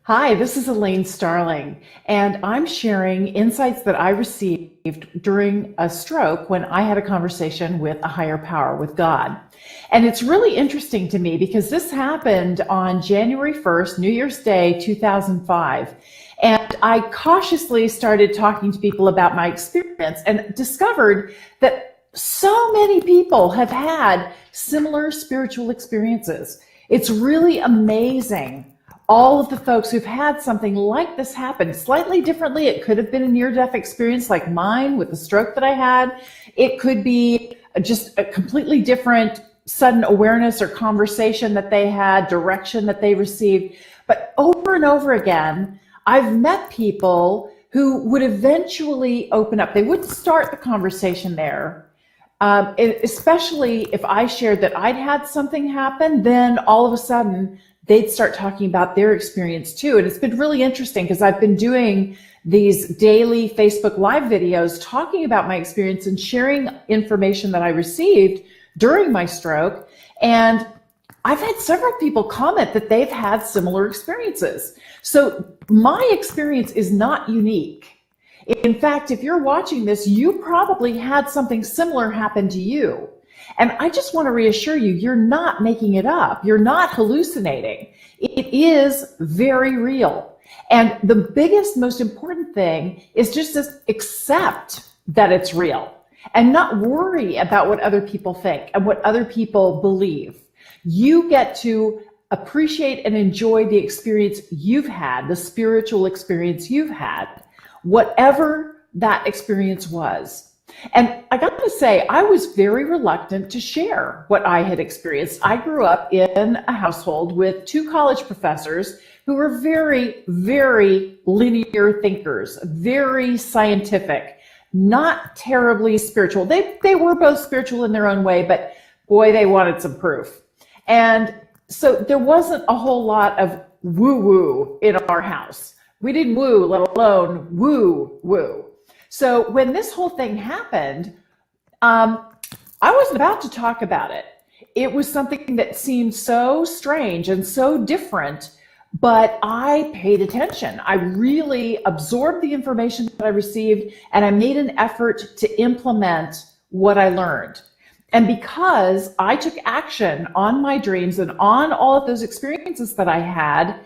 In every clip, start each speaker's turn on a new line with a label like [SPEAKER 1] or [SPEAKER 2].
[SPEAKER 1] Hi, this is Elaine Starling, and I'm sharing insights that I received during a stroke when I had a conversation with a higher power, with God. And it's really interesting to me because this happened on January 1st, New Year's Day, 2005. And I cautiously started talking to people about my experience and discovered that so many people have had similar spiritual experiences. It's really amazing all of the folks who've had something like this happen slightly differently. It could have been a near-death experience like mine with the stroke that I had. It could be just a completely different sudden awareness or conversation that they had, direction that they received. But over and over again, I've met people who would eventually open up. They wouldn't start the conversation there. Especially if I shared that I'd had something happen, then all of a sudden they'd start talking about their experience too. And it's been really interesting because I've been doing these daily Facebook Live videos talking about my experience and sharing information that I received during my stroke. And I've had several people comment that they've had similar experiences. So my experience is not unique. In fact, if you're watching this, you probably had something similar happen to you. And I just want to reassure you, you're not making it up. You're not hallucinating. It is very real. And the biggest, most important thing is just to accept that it's real and not worry about what other people think and what other people believe. You get to appreciate and enjoy the experience you've had, the spiritual experience you've had, whatever that experience was. And I got to say, I was very reluctant to share what I had experienced. I grew up in a household with two college professors who were very, very linear thinkers, very scientific, not terribly spiritual. They were both spiritual in their own way, but boy, they wanted some proof. And so there wasn't a whole lot of woo-woo in our house. We didn't woo, let alone woo-woo. So when this whole thing happened, I wasn't about to talk about it. It was something that seemed so strange and so different, but I paid attention. I really absorbed the information that I received, and I made an effort to implement what I learned. And because I took action on my dreams and on all of those experiences that I had,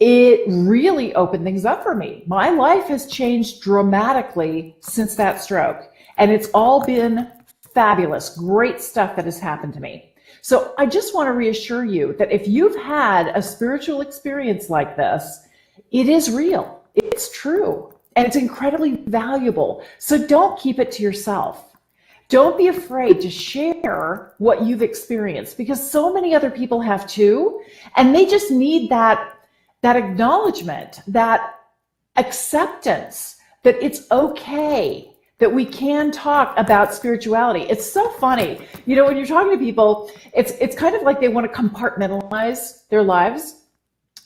[SPEAKER 1] it really opened things up for me. My life has changed dramatically since that stroke, and it's all been fabulous, great stuff that has happened to me. So I just want to reassure you that if you've had a spiritual experience like this, it is real, it's true, and it's incredibly valuable. So don't keep it to yourself. Don't be afraid to share what you've experienced, because so many other people have too, and they just need that acknowledgement, that acceptance that it's okay, that we can talk about spirituality. It's so funny. You know, when you're talking to people, it's kind of like they want to compartmentalize their lives.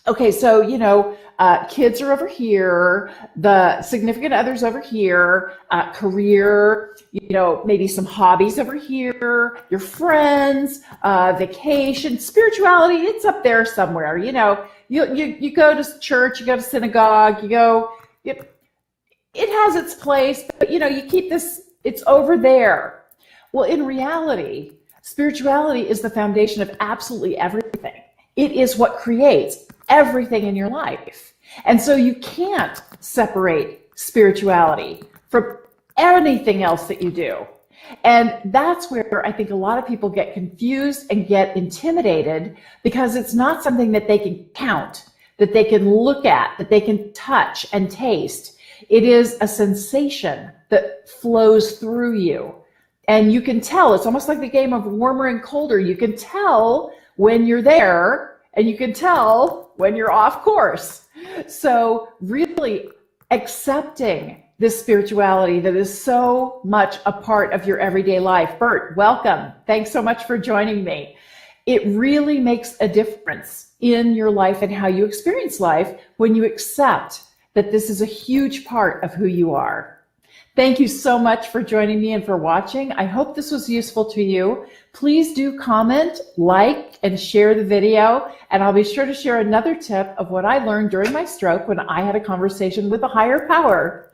[SPEAKER 1] Okay, so, kids are over here, the significant others over here, career, maybe some hobbies over here, your friends, vacation, spirituality, it's up there somewhere. You go to church, you go to synagogue, it has its place, but you keep this, it's over there. Well, in reality, spirituality is the foundation of absolutely everything. It is what creates everything in your life. And so you can't separate spirituality from anything else that you do. And that's where I think a lot of people get confused and get intimidated, because it's not something that they can count, that they can look at, that they can touch and taste. It is a sensation that flows through you. And you can tell, it's almost like the game of warmer and colder. You can tell when you're there, and you can tell when you're off course. So really accepting this spirituality that is so much a part of your everyday life. Bert, welcome. Thanks so much for joining me. It really makes a difference in your life and how you experience life when you accept that this is a huge part of who you are. Thank you so much for joining me and for watching. I hope this was useful to you. Please do comment, like, and share the video. And I'll be sure to share another tip of what I learned during my stroke when I had a conversation with a higher power.